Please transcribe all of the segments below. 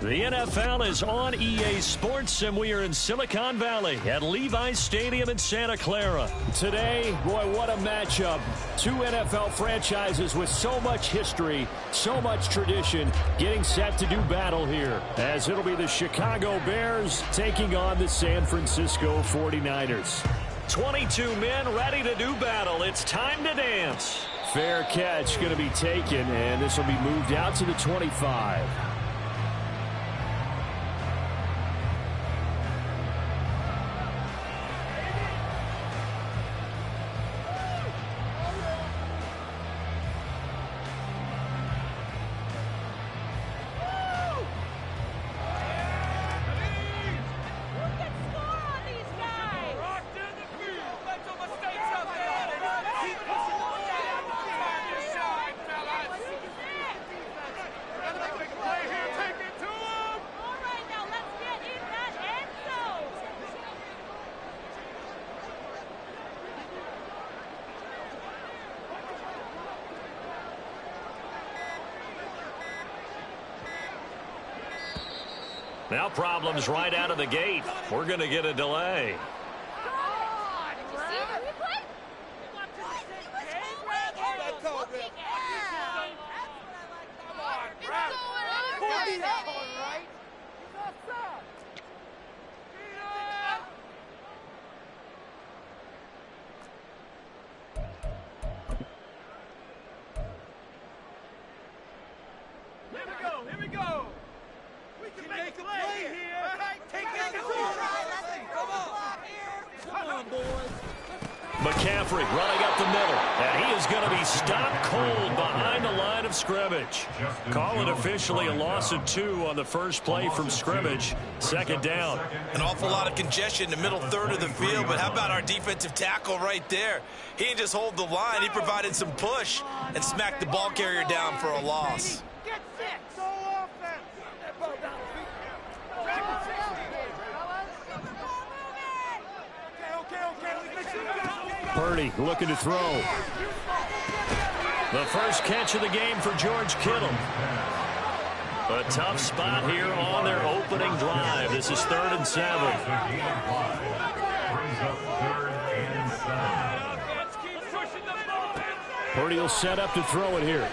The NFL is on EA Sports, and we are in Silicon Valley at Levi's Stadium in Santa Clara. Today, boy, what a matchup. Two NFL franchises with so much history, so much tradition, getting set to do battle here, as it'll be the Chicago Bears taking on the San Francisco 49ers. 22 men ready to do battle. It's time to dance. Fair catch going to be taken, and this will be moved out to the 25. Now problems right out of the gate. We're going to get a delay. McCaffrey running up the middle, and he is going to be stopped cold behind the line of scrimmage. Call it officially a loss of 2 on the first play from scrimmage. Second down. An awful lot of congestion in the middle third of the field, but how about our defensive tackle right there? He didn't just hold the line, he provided some push and smacked the ball carrier down for a loss. Purdy looking to throw. The first catch of the game for George Kittle. A tough spot here on their opening drive. This is 3rd and 7. Purdy will set up to throw it here.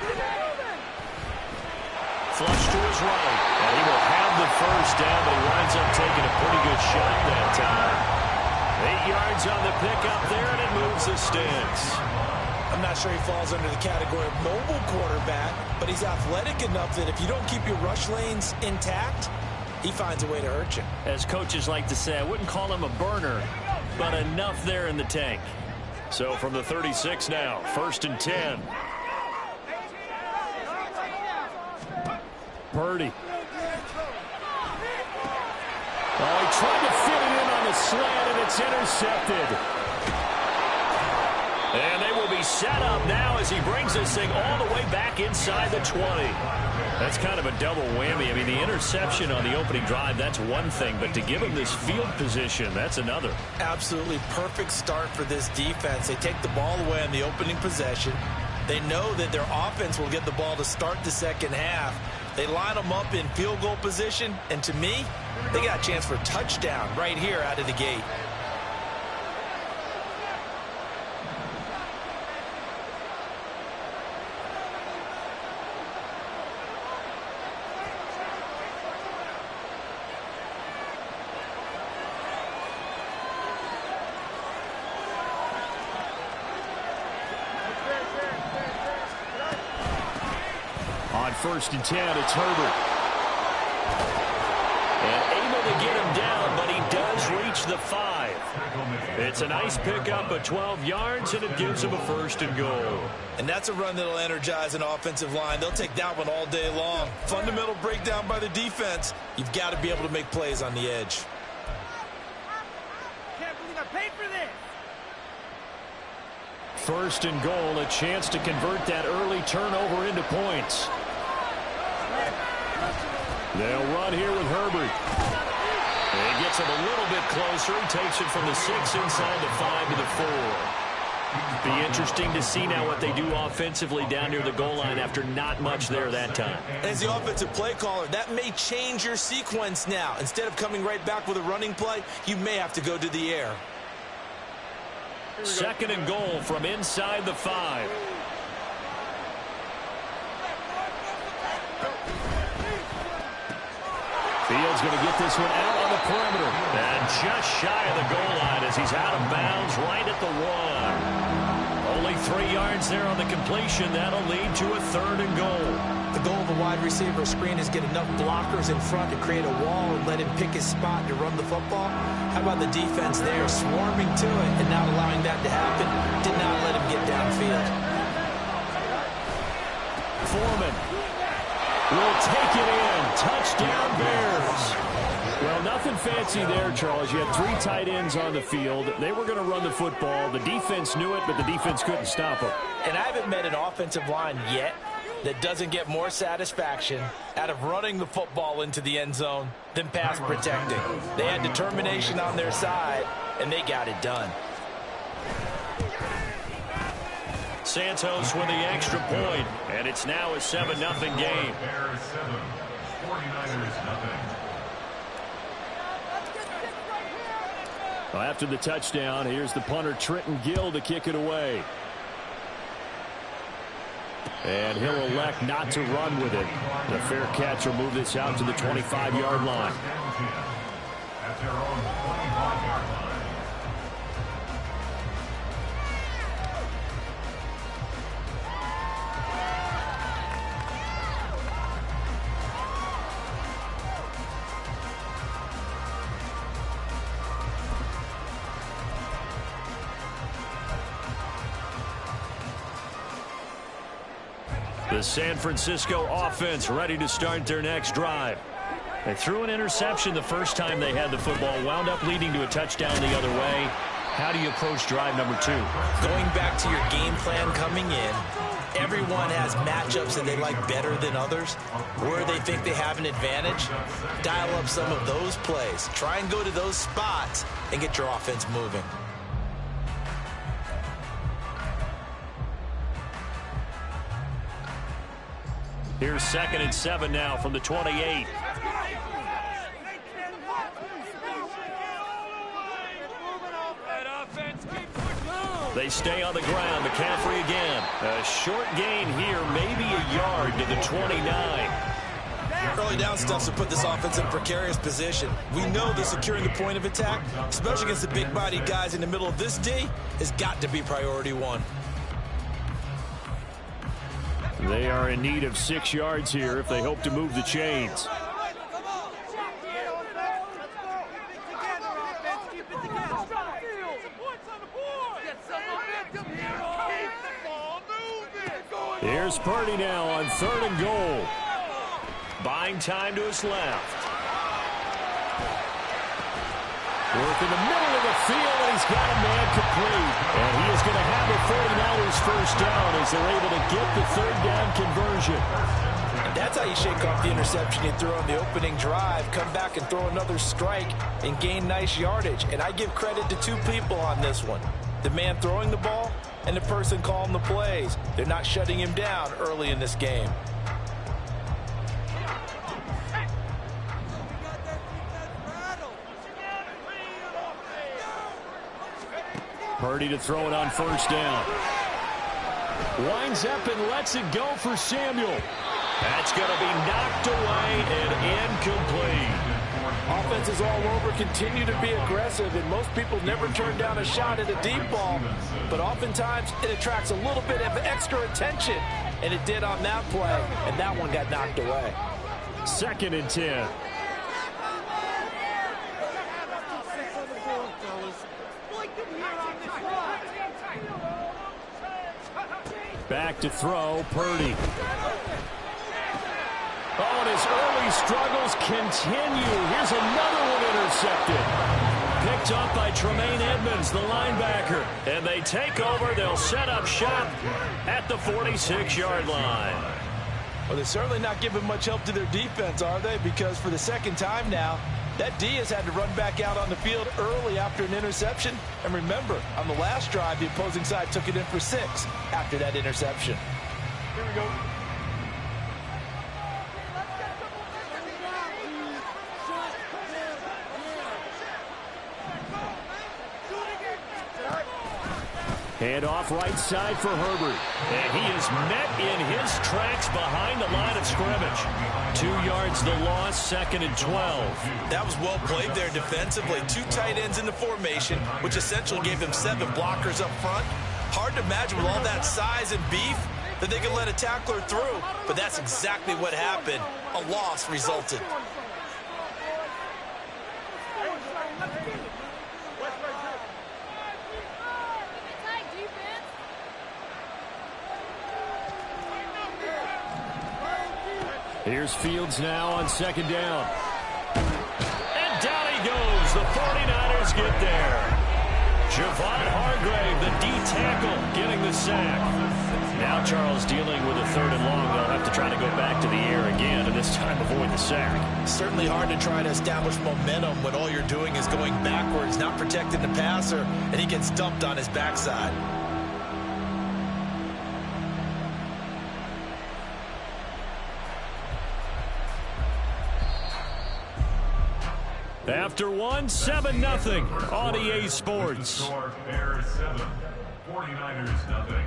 Flush to his right. And he will have the first down, but he winds up taking a pretty good shot that time. 8 yards on the pickup there, and it moves the sticks. I'm not sure he falls under the category of mobile quarterback, but he's athletic enough that if you don't keep your rush lanes intact, he finds a way to hurt you. As coaches like to say, I wouldn't call him a burner, but enough there in the tank. So from the 36 now, 1st and 10. Purdy. Oh, he tried to fit it in on the slant, and it's intercepted. And they will be set up now as he brings this thing all the way back inside the 20. That's kind of a double whammy. I mean, the interception on the opening drive, that's one thing, but to give him this field position, that's another. Absolutely perfect start for this defense. They take the ball away on the opening possession. They know that their offense will get the ball to start the second half. They line them up in field goal position, and to me, they got a chance for a touchdown right here out of the gate. On 1st and 10, it's Herbert. And able to get him down, but he does reach the 5. It's a nice pickup of 12 yards, and it gives him a 1st and goal. And that's a run that'll energize an offensive line. They'll take that one all day long. Fundamental breakdown by the defense. You've got to be able to make plays on the edge. Can't believe I paid for this. 1st and goal, a chance to convert that early turnover into points. They'll run here with Herbert. And he gets him a little bit closer. He takes it from the 6 inside the 5 to the 4. Be interesting to see now what they do offensively down near the goal line after not much there that time. As the offensive play caller, that may change your sequence now. Instead of coming right back with a running play, you may have to go to the air. 2nd and goal from inside the 5. Fields going to get this one out on the perimeter. And just shy of the goal line as he's out of bounds right at the 1. Only 3 yards there on the completion. That'll lead to a 3rd and goal. The goal of a wide receiver screen is get enough blockers in front to create a wall and let him pick his spot to run the football. How about the defense there swarming to it and not allowing that to happen? Did not let him get downfield. Foreman will take it in. Touchdown Bears. Well, nothing fancy there, Charles. You had 3 tight ends on the field. They were going to run the football. The defense knew it, but the defense couldn't stop them. And I haven't met an offensive line yet that doesn't get more satisfaction out of running the football into the end zone than pass protecting. They had determination on their side, and they got it done. Santos with the extra point, and it's now a 7-0 game. Bears 7, 49ers nothing. Well, after the touchdown, here's the punter Trenton Gill to kick it away. And he'll elect not to run with it. The fair catch will move this out to the 25-yard line. At their own 25-yard line. The San Francisco offense ready to start their next drive. They threw an interception the first time they had the football, wound up leading to a touchdown the other way. How do you approach drive number 2? Going back to your game plan coming in, everyone has matchups that they like better than others, where they think they have an advantage. Dial up some of those plays. Try and go to those spots and get your offense moving. Here's 2nd and 7 now from the 28. They stay on the ground. McCaffrey again. A short gain here, maybe a yard to the 29. Early down stuffs to put this offense in a precarious position. We know that securing the point of attack, especially against the big-bodied guys in the middle of this D, has got to be priority 1. They are in need of 6 yards here if they hope to move the chains. Here's Purdy now on 3rd and goal. Buying time to his left. Work in the middle of the field, and he's got a man complete. And he is going to have the 49ers first down as they're able to get the 3rd down conversion. And that's how you shake off the interception you threw on the opening drive, come back and throw another strike and gain nice yardage. And I give credit to 2 people on this one. The man throwing the ball and the person calling the plays. They're not shutting him down early in this game. Purdy to throw it on 1st down. Winds up and lets it go for Samuel. That's going to be knocked away and incomplete. Offenses all over continue to be aggressive, and most people never turn down a shot at a deep ball. But oftentimes, it attracts a little bit of extra attention, and it did on that play, and that one got knocked away. 2nd and 10. Back to throw, Purdy. Oh, and his early struggles continue. Here's another one intercepted. Picked up by Tremaine Edmonds, the linebacker. And they take over. They'll set up shop at the 46-yard line. Well, they're certainly not giving much help to their defense, are they? Because for the 2nd time now, That D has had to run back out on the field early after an interception. And remember, on the last drive, the opposing side took it in for 6 after that interception. Here we go. Hand off right side for Herbert. And he is met in his tracks behind the line of scrimmage. 2 yards the loss, 2nd and 12. That was well played there defensively. 2 tight ends in the formation, which essentially gave them 7 blockers up front. Hard to imagine with all that size and beef that they could let a tackler through. But that's exactly what happened. A loss resulted. Here's Fields now on 2nd down. And down he goes. The 49ers get there. Javon Hargrave, the D tackle, getting the sack. Now Charles dealing with a 3rd and long. They'll have to try to go back to the air again, and this time avoid the sack. Certainly hard to try to establish momentum when all you're doing is going backwards, not protecting the passer, and he gets dumped on his backside. After 1, 7-0 on EA Sports. Bears 7, 49ers nothing.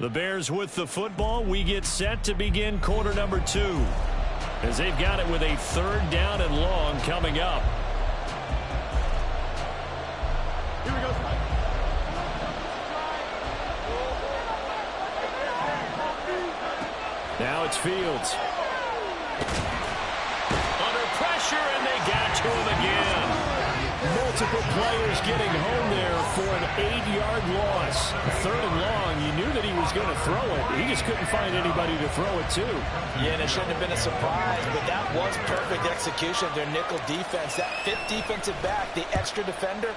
The Bears with the football. We get set to begin quarter number 2. As they've got it with a 3rd down and long coming up. Here we go. Now it's Fields. And they got to him again. Multiple players getting home there for an 8-yard loss. 3rd and long, you knew that he was going to throw it. He just couldn't find anybody to throw it to. Yeah, and it shouldn't have been a surprise, but that was perfect execution of their nickel defense. That 5th defensive back, the extra defender,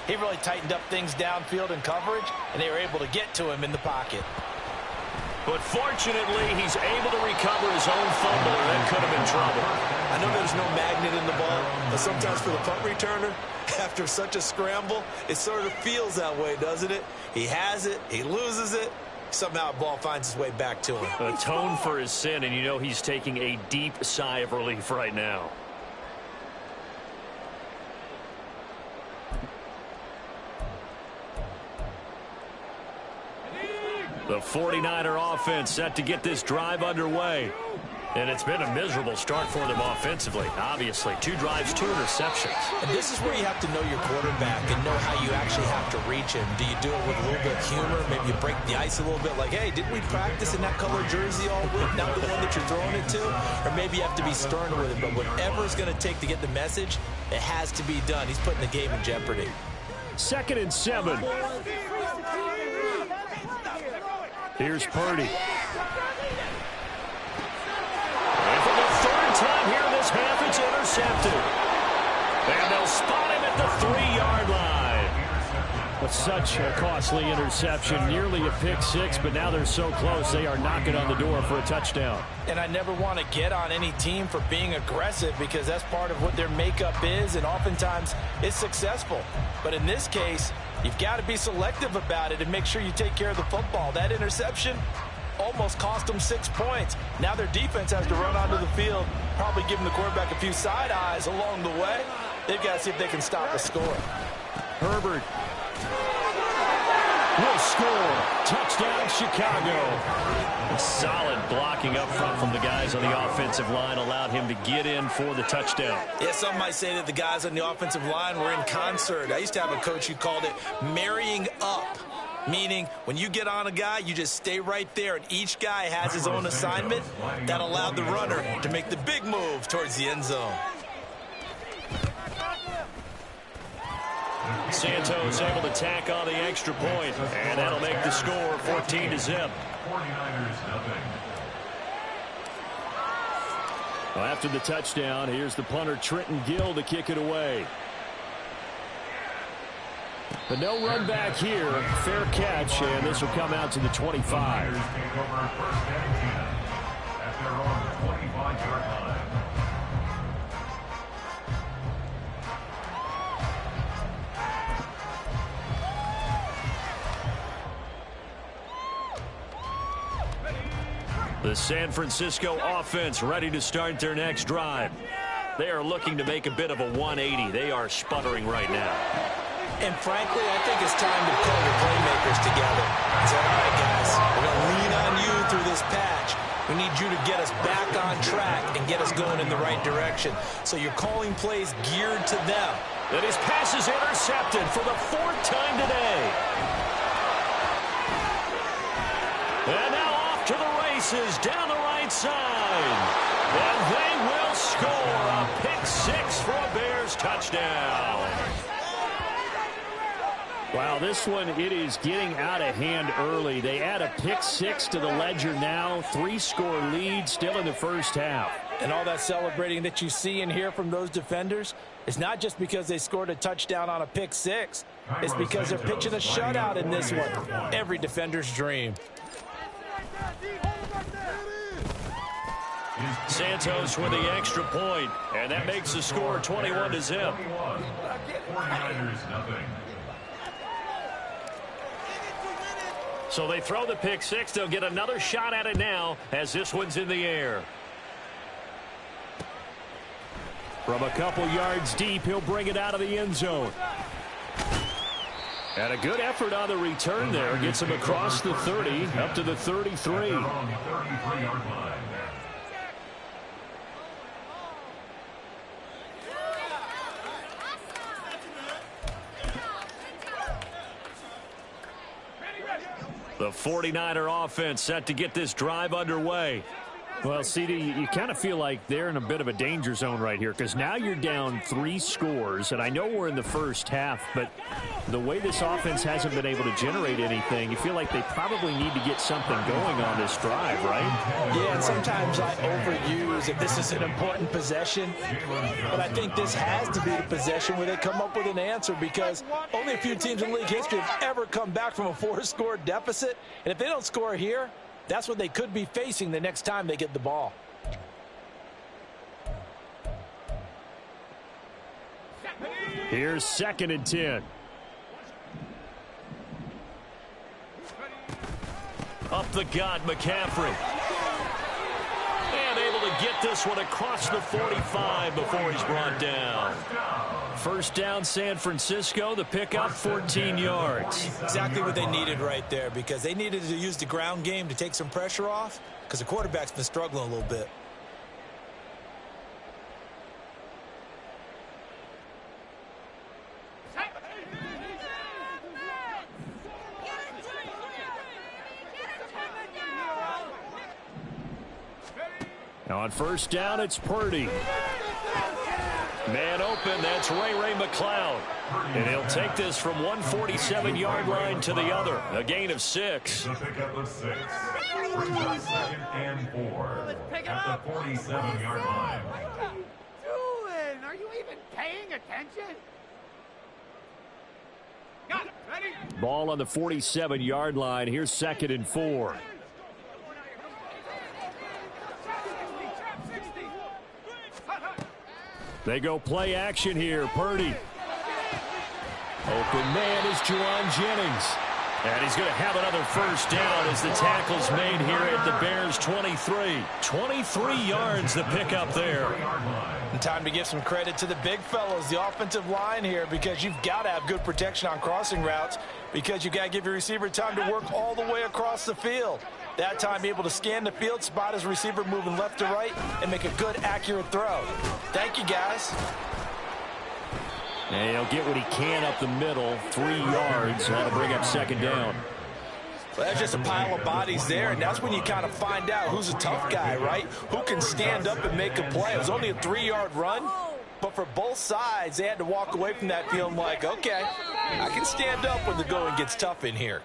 he really tightened up things downfield in coverage, and they were able to get to him in the pocket. But fortunately, he's able to recover his own fumble, or that could have been trouble. I know there's no magnet in the ball, but sometimes for the punt returner, after such a scramble, it sort of feels that way, doesn't it? He has it, he loses it, somehow the ball finds its way back to him. Atone for his sin, and you know he's taking a deep sigh of relief right now. The 49er offense set to get this drive underway. And it's been a miserable start for them offensively. Obviously, 2 drives, 2 interceptions. And this is where you have to know your quarterback and know how you actually have to reach him. Do you do it with a little bit of humor? Maybe you break the ice a little bit like, hey, didn't we practice in that color jersey all week? Not the one that you're throwing it to? Or maybe you have to be stern with it. But whatever it's going to take to get the message, it has to be done. He's putting the game in jeopardy. 2nd and 7. Here's Purdy. And for the 3rd time here in this half, it's intercepted. And they'll spot him at the 3-yard line. But such a costly interception. Nearly a pick 6, but now they're so close they are knocking on the door for a touchdown. And I never want to get on any team for being aggressive because that's part of what their makeup is, and oftentimes it's successful. But in this case, you've got to be selective about it and make sure you take care of the football. That interception almost cost them 6 points. Now their defense has to run onto the field, probably giving the quarterback a few side eyes along the way. They've got to see if they can stop a score. Herbert will score. Touchdown, Chicago. Solid blocking up front from the guys on the offensive line allowed him to get in for the touchdown. Yeah, some might say that the guys on the offensive line were in concert. I used to have a coach who called it marrying up, meaning when you get on a guy, you just stay right there, and each guy has his own assignment. That allowed the runner to make the big move towards the end zone. Santos able to tack on the extra point, and that'll make the score 14-0. 49ers nothing. Well, after the touchdown, here's the punter Trenton Gill to kick it away. But no run back here. Fair catch, and this will come out to the 25. Take over 1st and 10 at their own 25-yard line. The San Francisco offense ready to start their next drive. They are looking to make a bit of a 180. They are sputtering right now. And frankly, I think it's time to pull your playmakers together. Say, all right, guys, we're going to lean on you through this patch. We need you to get us back on track and get us going in the right direction. So you're calling plays geared to them. And his pass is intercepted for the 4th time today. And now off to the races down the right side. And they will score a pick-6 for a Bears touchdown. Wow, this one, it is getting out of hand early. They add a pick-6 to the ledger now. 3-score lead still in the first half. And all that celebrating that you see and hear from those defenders is not just because they scored a touchdown on a pick-6. It's because they're pitching a shutout in this one. Every defender's dream. Santos with the extra point, and that makes the score 21-0. 49ers nothing. So they throw the pick-6. They'll get another shot at it now as this one's in the air. From a couple yards deep, he'll bring it out of the end zone. And a good effort on the return there. Gets him across the 30, up to the 33. The 49er offense set to get this drive underway. Well, CD, you kind of feel like they're in a bit of a danger zone right here because now you're down 3 scores, and I know we're in the first half, but the way this offense hasn't been able to generate anything, you feel like they probably need to get something going on this drive, right? Yeah, and sometimes I overuse if this is an important possession, but I think this has to be the possession where they come up with an answer because only a few teams in league history have ever come back from a 4-score deficit, and if they don't score here, that's what they could be facing the next time they get the ball. Here's 2nd and 10. Up the gut, McCaffrey. And able to get this one across the 45 before he's brought down. First down, San Francisco. The pickup, 14 yards. Exactly what they needed right there because they needed to use the ground game to take some pressure off because the quarterback's been struggling a little bit. Now on first down, it's Purdy. Man open, that's Ray McCloud. And he'll take this from 147-yard line to the other. A gain of 6. The pickup of 6. Brings up 2nd and 4 at the 47-yard line. What are you doing? Are you even paying attention? Got it. Ready? Ball on the 47-yard line. Here's 2nd and 4. They go play action here. Purdy. Open man is Juwan Jennings. And he's going to have another first down as the tackle's made here at the Bears 23. 23 yards the pickup there. And time to give some credit to the big fellows, the offensive line here, because you've got to have good protection on crossing routes because you've got to give your receiver time to work all the way across the field. That time, be able to scan the field, spot his receiver moving left to right, and make a good, accurate throw. Thank you, guys. And he'll get what he can up the middle, 3 yards. That'll bring up 2nd down. Well, that's just a pile of bodies there, and that's when you kind of find out who's a tough guy, right? Who can stand up and make a play. It was only a 3-yard run, but for both sides, they had to walk away from that feeling like, okay, I can stand up when the going gets tough in here.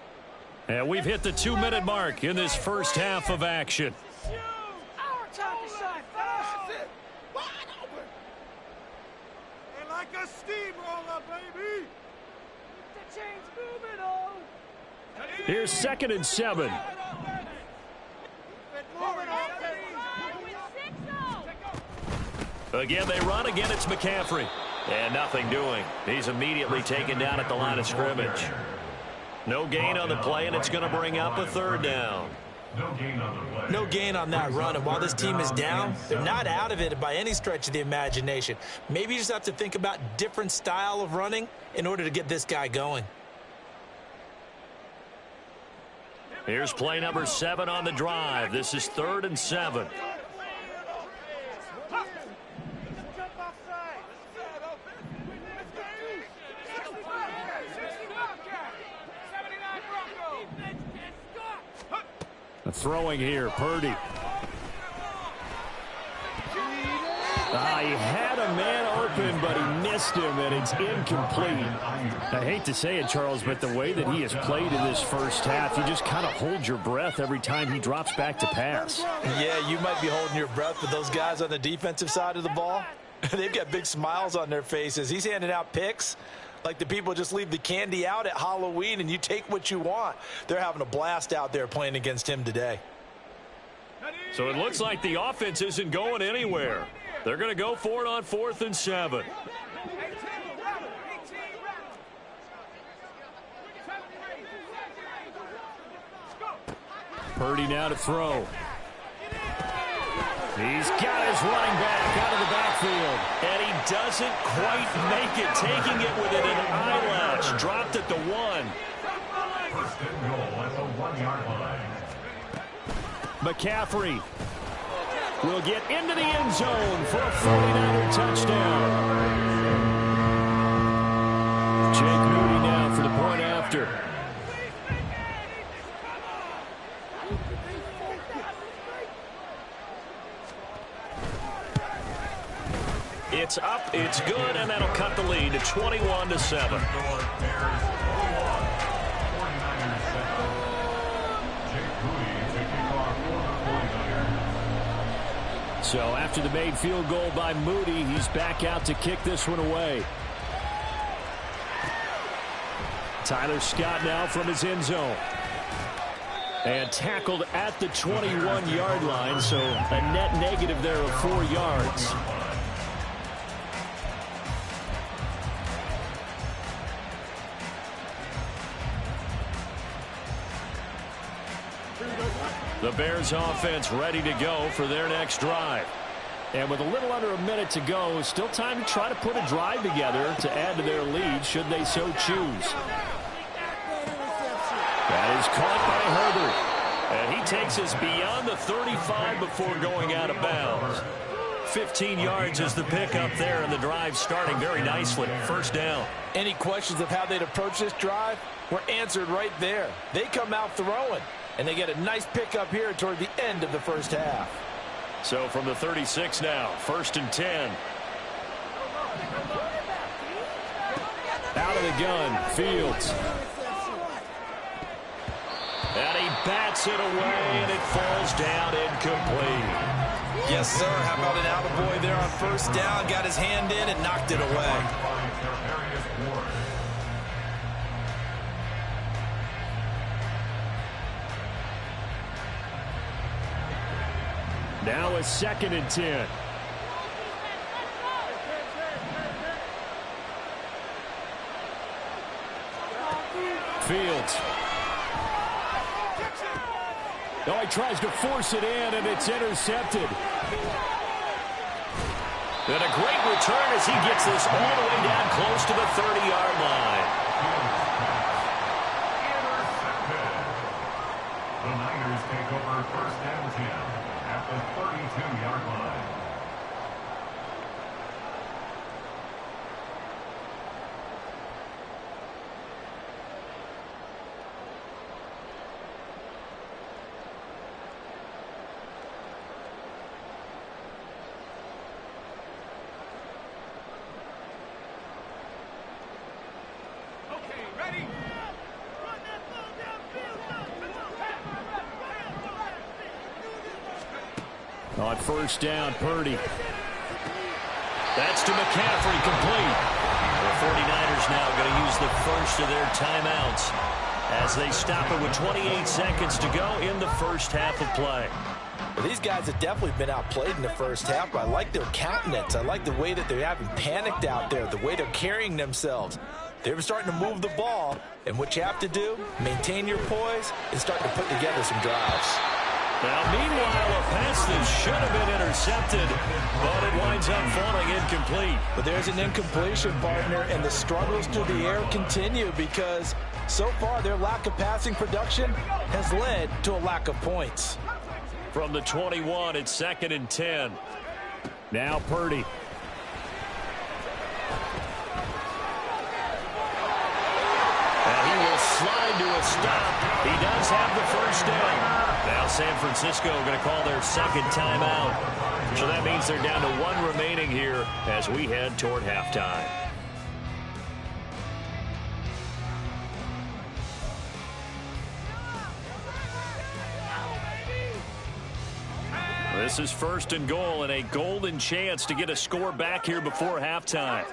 And we've hit the 2-minute mark in this first half of action. Our time to shine. That's it. Wide open. And like a steamroller, baby. The chain's moving on. Here's 2nd and 7. Again, they run. Again, it's McCaffrey. And nothing doing. He's immediately taken down at the line of scrimmage. No gain on the play, and it's going to bring up a 3rd down. No gain on the play. No gain on that run, and while this team is down, they're not out of it by any stretch of the imagination. Maybe you just have to think about different style of running in order to get this guy going. Here's play number 7 on the drive. This is 3rd and 7. Throwing here, Purdy. He had a man open, but he missed him, and it's incomplete. I hate to say it, Charles, but the way that he has played in this first half, you just kind of hold your breath every time he drops back to pass. Yeah, you might be holding your breath, but those guys on the defensive side of the ball, they've got big smiles on their faces. He's handing out picks like the people just leave the candy out at Halloween and you take what you want. They're having a blast out there playing against him today. So it looks like the offense isn't going anywhere. They're going to go for it on 4th and 7. Purdy now to throw. He's got his running back out of the backfield. And he doesn't quite make it, taking it within an eyelash. Dropped at the 1. First and goal at the 1-yard line. McCaffrey will get into the end zone for a 49er touchdown. Jake Moody now for the point after. It's up, it's good, and that'll cut the lead to 21-7. So after the made field goal by Moody, he's back out to kick this one away. Tyler Scott now from his end zone. And tackled at the 21-yard line, so a net negative there of 4 yards. The Bears offense ready to go for their next drive. And with a little under a minute to go, still time to try to put a drive together to add to their lead should they so choose. That is caught by Herbert. And he takes us beyond the 35 before going out of bounds. 15 yards is the pickup there, and the drive starting very nicely. First down. Any questions of how they'd approach this drive were answered right there. They come out throwing, and they get a nice pickup here toward the end of the first half. So from the 36 now, 1st and 10. Out of the gun, Fields. And he bats it away, and it falls down incomplete. Yes, sir. How about an attaboy there on first down? Got his hand in and knocked it away. Now a 2nd and 10. Fields. Oh, he tries to force it in, and it's intercepted. And a great return as he gets this all the way down close to the 30-yard line. The Niners take over 1st and 10 at the 32-yard line. On first down, Purdy. That's to McCaffrey, complete. The 49ers now going to use the first of their timeouts as they stop it with 28 seconds to go in the first half of play. Well, these guys have definitely been outplayed in the first half, but I like their countenance. I like the way that they haven't panicked out there, the way they're carrying themselves. They're starting to move the ball, and what you have to do, maintain your poise and start to put together some drives. Now, meanwhile, a pass that should have been intercepted, but it winds up falling incomplete. But there's an incompletion, partner, and the struggles through the air continue because so far their lack of passing production has led to a lack of points. From the 21, it's 2nd and 10. Now Purdy. And he will slide to a stop. He does have the first down. Now San Francisco going to call their second timeout. So that means they're down to 1 remaining here as we head toward halftime. This is 1st and goal and a golden chance to get a score back here before halftime.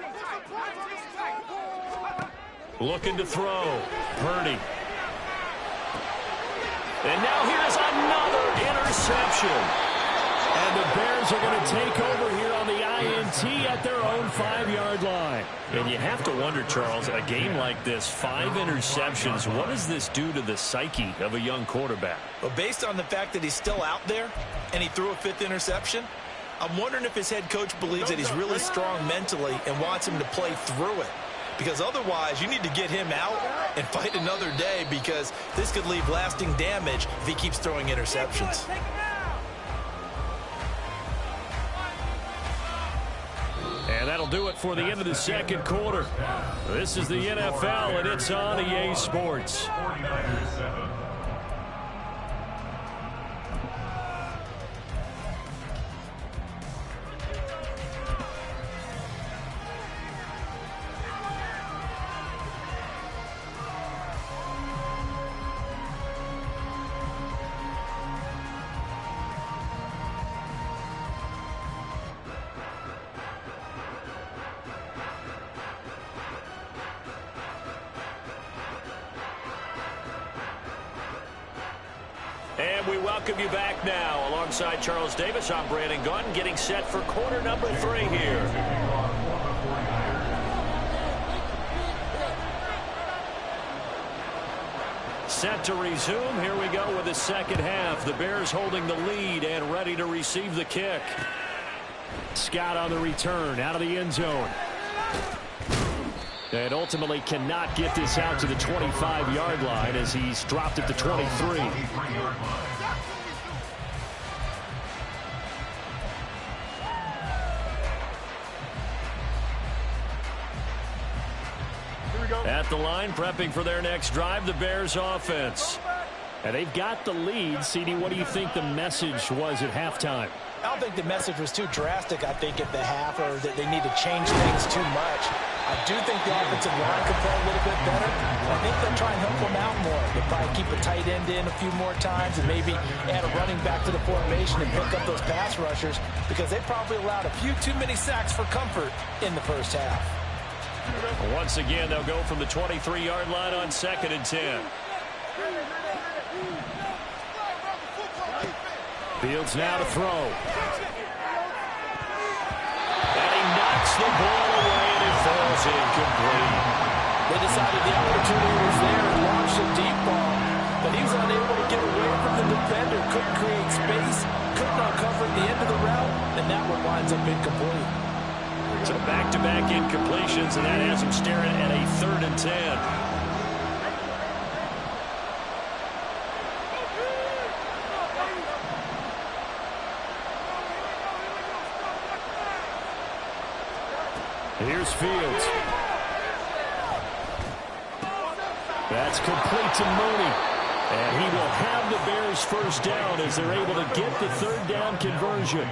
Looking to throw. Purdy. And now here's another interception. And the Bears are going to take over here on the INT at their own 5-yard line. And you have to wonder, Charles, a game like this, 5 interceptions, what does this do to the psyche of a young quarterback? Well, based on the fact that he's still out there and he threw a 5th interception, I'm wondering if his head coach believes that he's really strong mentally and wants him to play through it. Because otherwise, you need to get him out and fight another day because this could leave lasting damage if he keeps throwing interceptions. And that'll do it for the end of the second quarter. This is the NFL, and it's on EA Sports. 49-7. And we welcome you back now. Alongside Charles Davis, I'm Brandon Gunn, getting set for quarter number 3 here. Set to resume. Here we go with the second half. The Bears holding the lead and ready to receive the kick. Scott on the return out of the end zone. And ultimately cannot get this out to the 25-yard line as he's dropped at the 23. At the line, prepping for their next drive, the Bears offense. And they've got the lead. CD, what do you think the message was at halftime? I don't think the message was too drastic, I think, at the half, or that they need to change things too much. I do think the offensive line could play a little bit better. I think they'll try and help them out more. They'll probably keep a tight end in a few more times and maybe add a running back to the formation and pick up those pass rushers because they probably allowed a few too many sacks for comfort in the first half. Once again, they'll go from the 23-yard line on 2nd and 10. Fields now to throw. And he knocks the ball away, and it falls incomplete. They decided the opportunity was there and launched a deep ball, but he was unable to get away from the defender, couldn't create space, couldn't uncover at the end of the route, and that one winds up incomplete. So back-to-back incompletions, and that has him staring at a 3rd and 10. Here's Fields. That's complete to Mooney. And he will have the Bears first down as they're able to get the 3rd down conversion.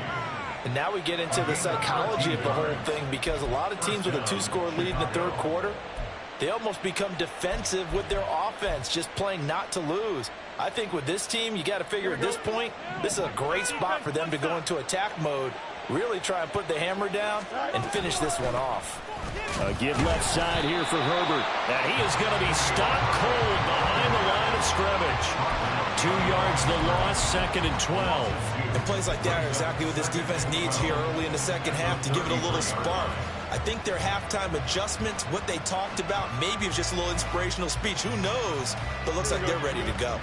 And now we get into the psychology of the whole thing because a lot of teams with a 2-score lead in the 3rd quarter, they almost become defensive with their offense, just playing not to lose. I think with this team, you got to figure at this point, this is a great spot for them to go into attack mode, really try and put the hammer down and finish this one off. A give left side here for Herbert. And he is going to be stopped cold behind the line of scrimmage. 2 yards the loss, 2nd and 12. And plays like that are exactly what this defense needs here early in the second half to give it a little spark. I think their halftime adjustments, what they talked about, maybe it was just a little inspirational speech. Who knows? But it looks like they're ready to go.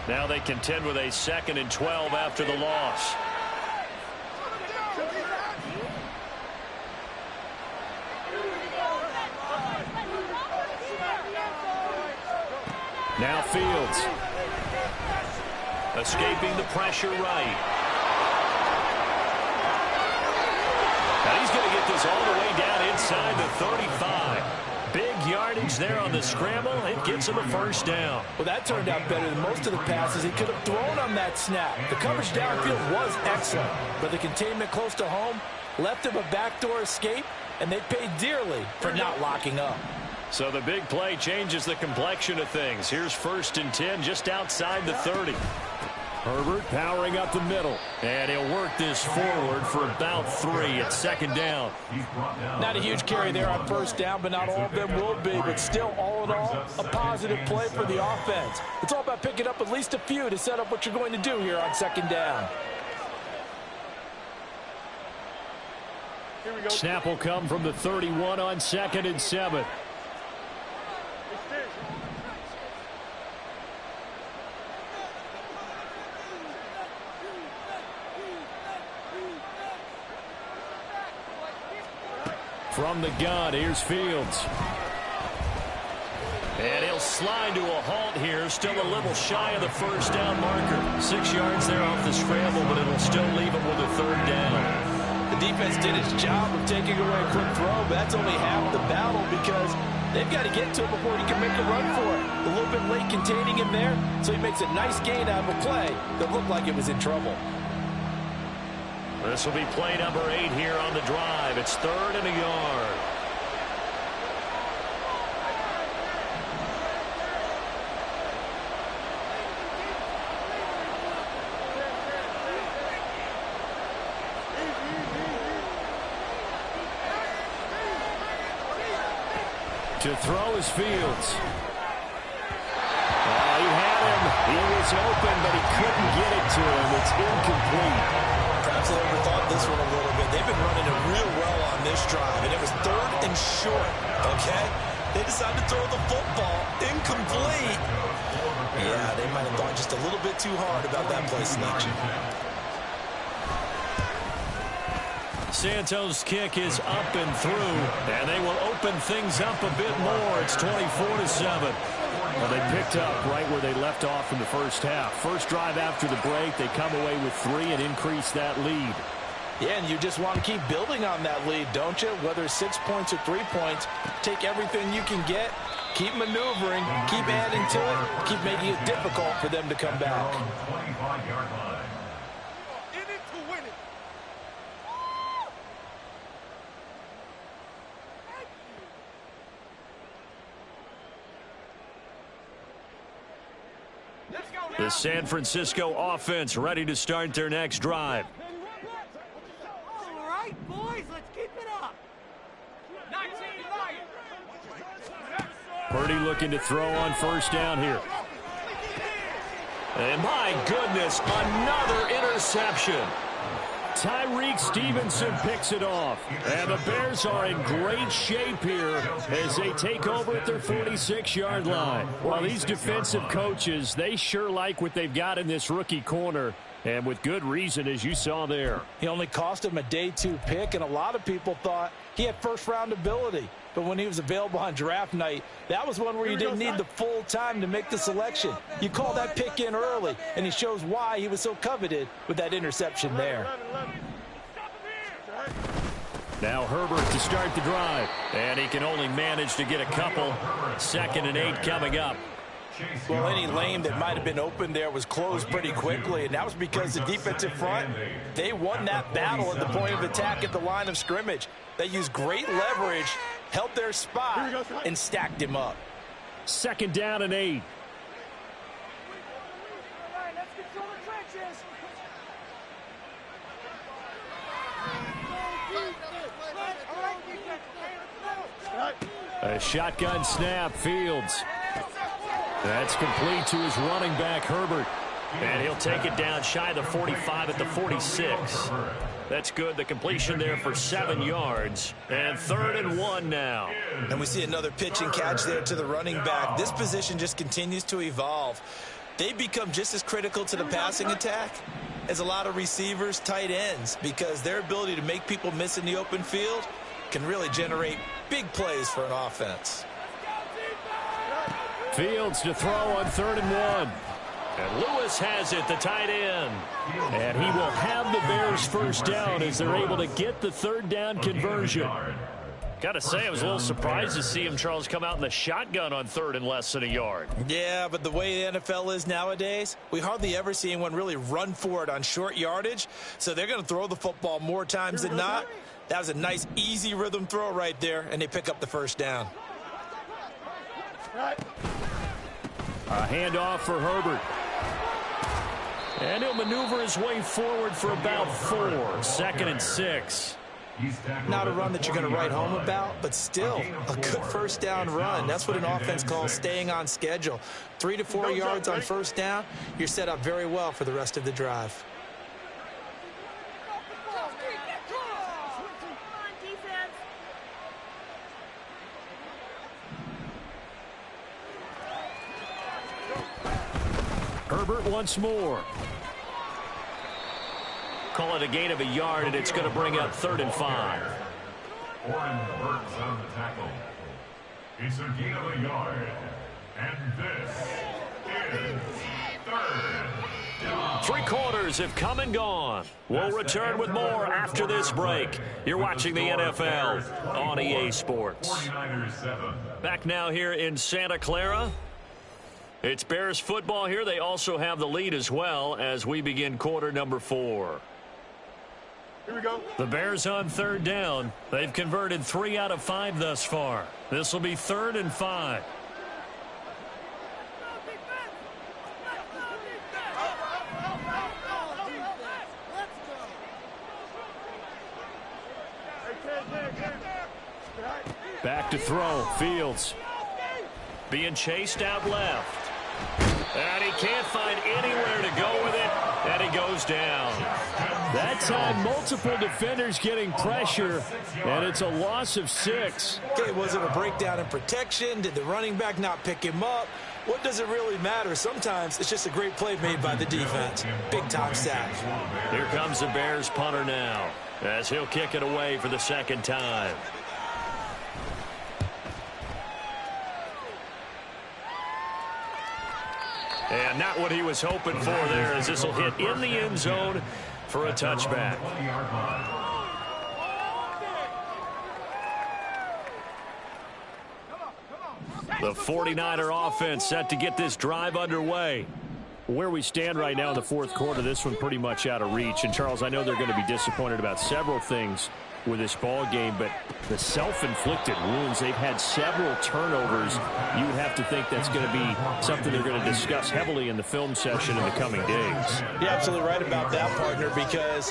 Now they contend with a 2nd and 12 after the loss. Now Fields. Escaping the pressure right. Now he's going to get this all the way down inside the 35. Big yardage there on the scramble. It gets him a first down. Well, that turned out better than most of the passes he could have thrown on that snap. The coverage downfield was excellent, but the containment close to home left him a backdoor escape, and they paid dearly for not locking up. So the big play changes the complexion of things. Here's 1st and 10 just outside the 30. Herbert powering up the middle, and he'll work this forward for about 3 at 2nd down. Not a huge carry there on 1st down, but not all of them will be. But still, all in all, a positive play for the offense. It's all about picking up at least a few to set up what you're going to do here on 2nd down. Snap will come from the 31 on 2nd and 7. From the gun, here's Fields. And he'll slide to a halt here, still a little shy of the 1st down marker. 6 yards there off the scramble, but it'll still leave him with a 3rd down. The defense did its job of taking away a quick throw, but that's only half the battle because they've got to get to him before he can make a run for it. A little bit late containing him there, so he makes a nice gain out of a play that looked like it was in trouble. This will be play number 8 here on the drive. It's 3rd and a yard. To throw is Fields. Oh, he had him. He was open, but he couldn't get it to him. It's incomplete. Perhaps they overthought this one a little bit. They've been running it real well on this drive, and it was 3rd and short, okay? They decided to throw the football. Incomplete. Yeah, they might have thought just a little bit too hard about that play selection. Santos' kick is up and through, and they will open things up a bit more. It's 24-7. Well, they picked up right where they left off in the 1st half. First drive after the break, they come away with 3 and increase that lead. Yeah, and you just want to keep building on that lead, don't you? Whether it's 6 points or 3 points, take everything you can get, keep maneuvering, keep adding to it, keep making it difficult for them to come back. The San Francisco offense ready to start their next drive. All right, boys, let's keep it up. 19 Purdy looking to throw on 1st down here. And my goodness, another interception. Tyreek Stevenson picks it off. And the Bears are in great shape here as they take over at their 46-yard line. Well, these defensive coaches, they sure like what they've got in this rookie corner. And with good reason, as you saw there. He only cost him a day 2 pick, and a lot of people thought he had 1st-round ability. But when he was available on draft night, that was one where you didn't need the full time to make the selection. You call that pick in early, and he shows why he was so coveted with that interception there. Now Herbert to start the drive. And he can only manage to get a couple. 2nd and 8 coming up. Well, any lane that might have been open there was closed pretty quickly, and that was because the defensive front, they won that battle at the point of attack at the line of scrimmage. They used great leverage, held their spot, and stacked him up. 2nd down and 8. All right, let's control the trenches. A shotgun snap, Fields. That's complete to his running back, Herbert. And he'll take it down shy of the 45 at the 46. That's good. The completion there for 7 yards. And 3rd and 1 now. And we see another pitch and catch there to the running back. This position just continues to evolve. they become just as critical to the passing attack as a lot of receivers, tight ends, because their ability to make people miss in the open field can really generate big plays for an offense. Fields to throw on 3rd and 1. And Lewis has it, the tight end. And he will have the Bears first down as they're able to get the 3rd down conversion. Got to say, I was a little surprised to see him, Charles, come out in the shotgun on 3rd and less than a yard. Yeah, but the way the NFL is nowadays, we hardly ever see anyone really run for it on short yardage. So they're going to throw the football more times than not. That was a nice, easy rhythm throw right there, and they pick up the first down. A handoff for Herbert. And he'll maneuver his way forward for about 4. 2nd and 6. Not a run that you're going to write home about, but still a good first down run. That's what an offense calls staying on schedule. 3 to 4 yards on first down, you're set up very well for the rest of the drive. Herbert once more. Call it a gain of a yard, and it's going to bring up 3rd and 5. Warren Burks on the tackle. It's a gain of a yard. And this is 3rd down. 3 quarters have come and gone. We'll return with more after this break. You're watching the NFL on EA Sports. 49ers 7. Back now here in Santa Clara. It's Bears football here. They also have the lead as well as we begin quarter number 4. Here we go. The Bears on 3rd down. They've converted 3 out of 5 thus far. This will be 3rd and 5. Back to throw. Fields. Being chased out left. And he can't find anywhere to go with it. And he goes down. That time, multiple defenders getting pressure, and it's a loss of 6. Okay, was it a breakdown in protection? Did the running back not pick him up? What does it really matter? Sometimes it's just a great play made by the defense. Big-time sack. Here comes the Bears punter now, as he'll kick it away for the 2nd time. And not what he was hoping for there, as this will hit in the end zone for a touchback. The 49er offense set to get this drive underway. Where we stand right now in the 4th quarter, this one pretty much out of reach. And, Charles, I know they're going to be disappointed about several things with this ball game, but the self-inflicted wounds, they've had several turnovers. You would have to think that's going to be something they're going to discuss heavily in the film session in the coming days. You're absolutely right about that, partner, because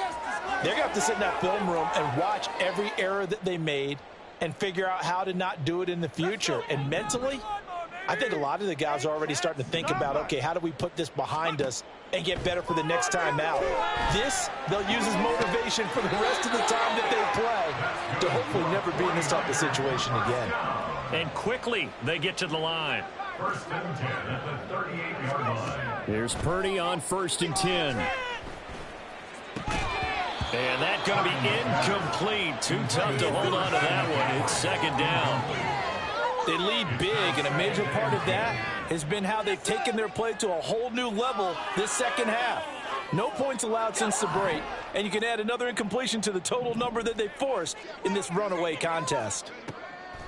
they're going to have to sit in that film room and watch every error that they made and figure out how to not do it in the future. And mentally, I think a lot of the guys are already starting to think about, okay, how do we put this behind us and get better for the next time out? This, they'll use as motivation for the rest of the time that they play to hopefully never be in this type of situation again. And quickly, they get to the line. 1st and 10 at the 38-yard line. Here's Purdy on 1st and 10. And that's going to be incomplete. Too tough to hold on to that one. It's 2nd down. They lead big, and a major part of that has been how they've taken their play to a whole new level this 2nd half. No points allowed since the break, and you can add another incompletion to the total number that they forced in this runaway contest.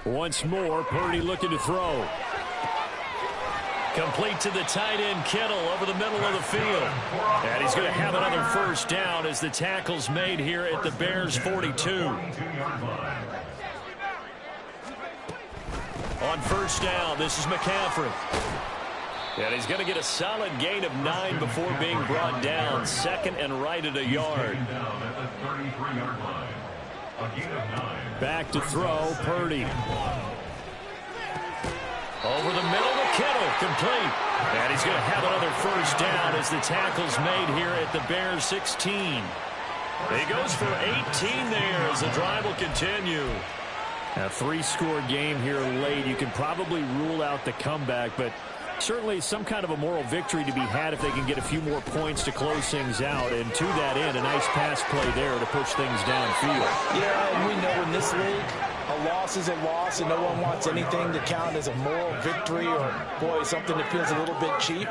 Once more, Purdy looking to throw. Complete to the tight end, Kittle, over the middle of the field. And he's going to have another first down as the tackle's made here at the Bears' 42. On 1st down, this is McCaffrey. And he's going to get a solid gain of 9 before being brought down. 2nd and right at a yard. Back to throw, Purdy. Over the middle to Kittle, complete. And he's going to have another first down as the tackle's made here at the Bears' 16. He goes for 18 there as the drive will continue. A 3-score game here late. You can probably rule out the comeback, but Certainly some kind of a moral victory to be had if they can get a few more points to close things out. And to that end, a nice pass play there to push things downfield. Yeah, and we know in this league, a loss is a loss, and no one wants anything to count as a moral victory or, boy, something that feels a little bit cheap.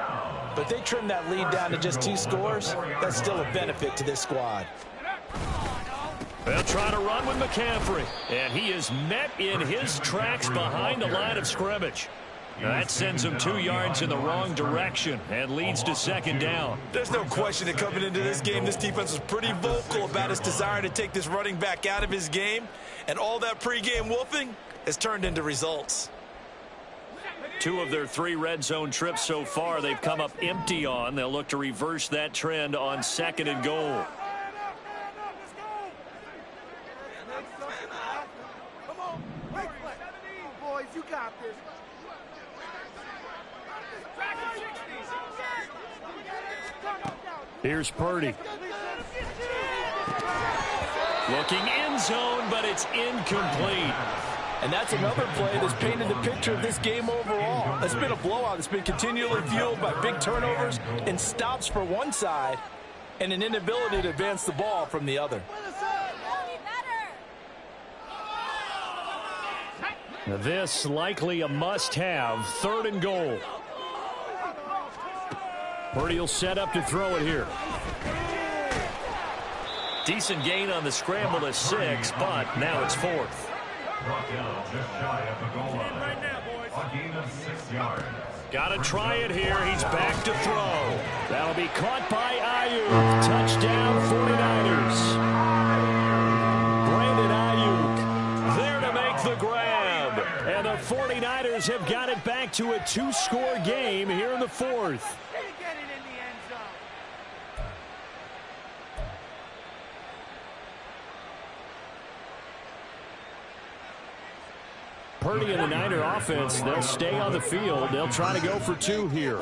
But they trim that lead down to just 2 scores. That's still a benefit to this squad. They'll try to run with McCaffrey, and he is met in his tracks behind the line of scrimmage. Now that sends him 2 yards in the wrong direction and leads to 2nd down. There's no question that coming into this game, this defense was pretty vocal about its desire to take this running back out of his game, and all that pregame wolfing has turned into results. 2 of their 3 red zone trips so far they've come up empty on. They'll look to reverse that trend on 2nd and goal. Come on, boys, you got this. Here's Purdy. Looking end zone, but it's incomplete. And that's another play that's painted the picture of this game overall. It's been a blowout. It's been continually fueled by big turnovers and stops for one side and an inability to advance the ball from the other. Now this likely a must-have. 3rd and goal. Purdy will set up to throw it here. Decent gain on the scramble to 6, but now it's 4th. Brought down just shy of the goal line. Right now, boys. A gain of 6 yards. Got to try it here. He's back to throw. That'll be caught by Ayuk. Touchdown 49ers. Brandon Ayuk there to make the grab. And the 49ers have got it back to a 2-score game here in the 4th. Get it in the end zone. Purdy and the Niner offense, they'll stay on the field. They'll try to go for 2 here.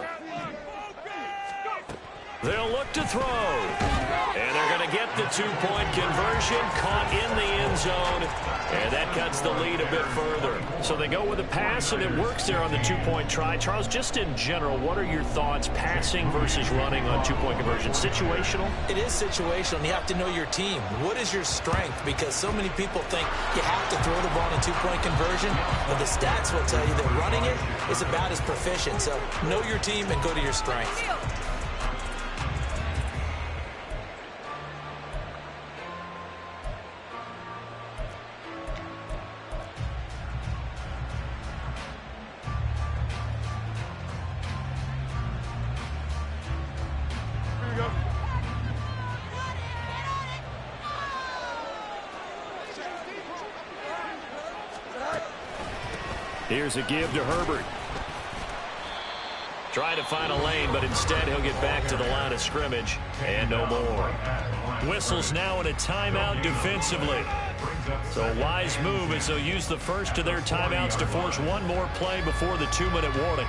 They'll look to throw. And they're going to get the 2-point conversion, caught in the end zone. And that cuts the lead a bit further. So they go with a pass, and it works there on the 2-point try. Charles, just in general, what are your thoughts passing versus running on 2-point conversion? Situational? It is situational. You have to know your team. What is your strength? Because so many people think you have to throw the ball in a 2-point conversion, but the stats will tell you that running it is about as proficient. So know your team and go to your strength. Here's a give to Herbert. Trying to find a lane, but instead he'll get back to the line of scrimmage and no more. Whistles now in a timeout defensively. So a wise move as they'll use the first of their timeouts to force one more play before the 2-minute warning.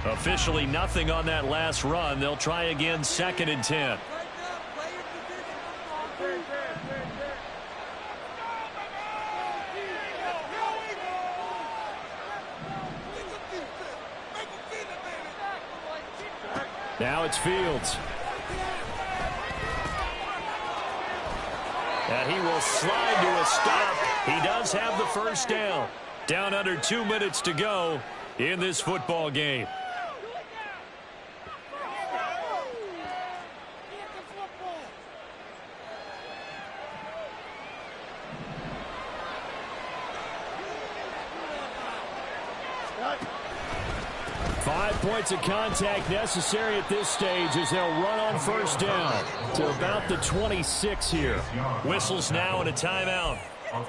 Officially nothing on that last run. They'll try again 2nd and 10. Now it's Fields. And he will slide to a stop. He does have the first down. Down under 2 minutes to go in this football game. Points of contact necessary at this stage as they'll run on first down to about the 26 here. Whistles now in a timeout.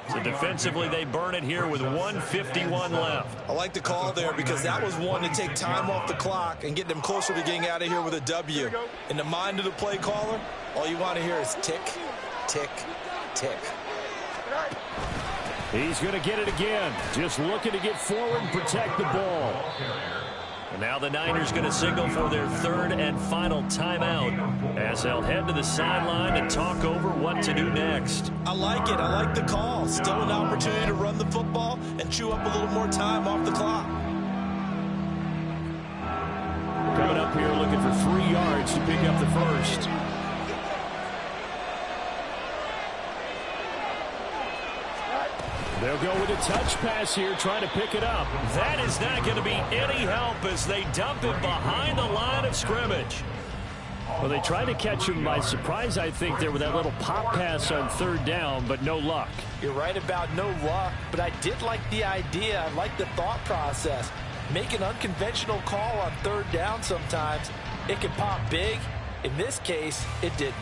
So defensively they burn it here with 1:51 left. I like the call there because that was one to take time off the clock and get them closer to getting out of here with a W. In the mind of the play caller, all you want to hear is tick, tick, tick. He's going to get it again. Just looking to get forward and protect the ball. And now the Niners going to signal for their 3rd and final timeout as they'll head to the sideline and talk over what to do next. I like it. I like the call. Still an opportunity to run the football and chew up a little more time off the clock. Coming up here looking for 3 yards to pick up the first. They'll go with a touch pass here, trying to pick it up. That is not going to be any help as they dump him behind the line of scrimmage. Well, they tried to catch him by surprise, I think, there with that little pop pass on 3rd down, but no luck. You're right about no luck, but I did like the idea. I like the thought process. Make an unconventional call on 3rd down sometimes. It can pop big. In this case, it didn't.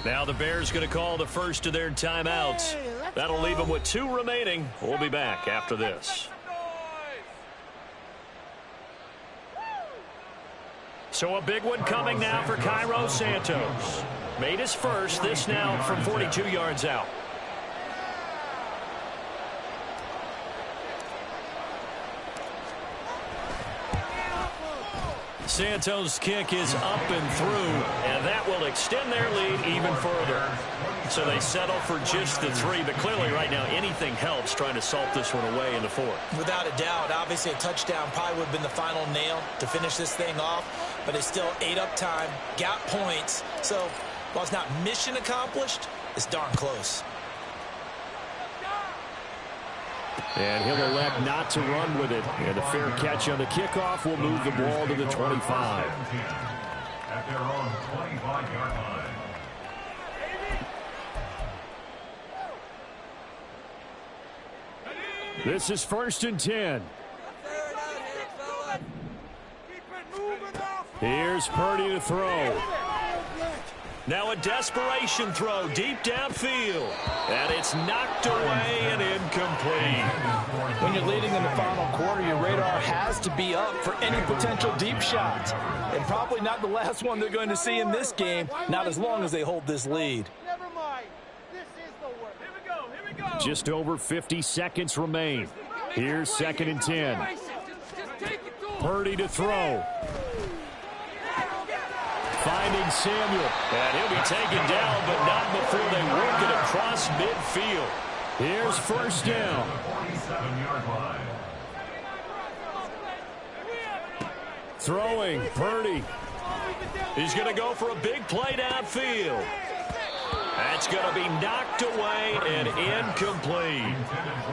Now the Bears going to call the first of their timeouts. That'll leave them with 2 remaining. We'll be back after this. So a big one coming now for Cairo Santos. Made his first, this now from 42 yards out. Santos' kick is up and through, and that will extend their lead even further. So they settle for just the 3, but clearly right now anything helps trying to salt this one away in the 4th. Without a doubt, obviously a touchdown probably would have been the final nail to finish this thing off, but it's still ate up time, got points. So while it's not mission accomplished, it's darn close. And he'll elect not to run with it. And a fair catch on the kickoff will move the ball to the 25. At their own 25-yard line. This is 1st and 10. Here's Purdy to throw. Now a desperation throw deep downfield. And it's knocked away and incomplete. When you're leading in the final quarter, your radar has to be up for any potential deep shots. And probably not the last one they're going to see in this game, not as long as they hold this lead. Never mind. This is the work. Here we go. Just over 50 seconds remain. Here's 2nd and 10. Purdy to throw. Finding Samuel. And he'll be taken down, but not before they work it across midfield. Here's 1st down. 47-yard line. Throwing, Purdy. He's going to go for a big play downfield. That's going to be knocked away and incomplete.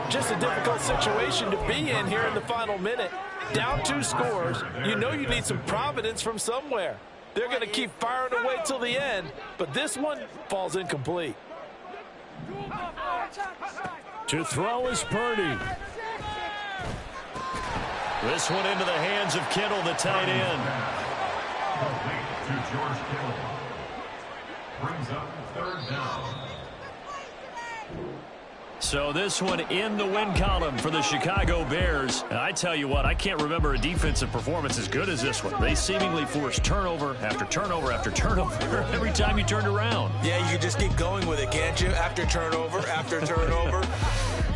Just a difficult situation to be in here in the final minute. Down 2 scores. You know you need some providence from somewhere. They're going to keep firing away till the end, but this one falls incomplete. To throw is Purdy. This one into the hands of Kittle, the tight end. Complete to George Kittle. Brings up 3rd down. So this one in the win column for the Chicago Bears. And I tell you what, I can't remember a defensive performance as good as this one. They seemingly forced turnover after turnover after turnover every time you turned around. Yeah, you can just keep going with it, can't you? After turnover, after turnover.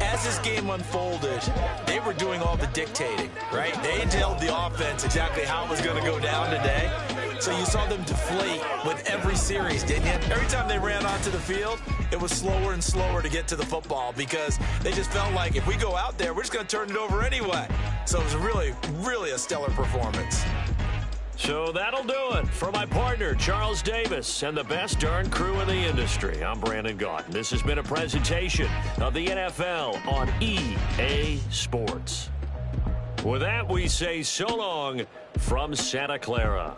As this game unfolded, they were doing all the dictating, right? They told the offense exactly how it was going to go down today. So you saw them deflate with every series, didn't you? Every time they ran onto the field, it was slower and slower to get to the football because they just felt like if we go out there, we're just going to turn it over anyway. So it was really, really a stellar performance. So that'll do it for my partner, Charles Davis, and the best darn crew in the industry. I'm Brandon Gaudin. This has been a presentation of the NFL on EA Sports. With that, we say so long from Santa Clara.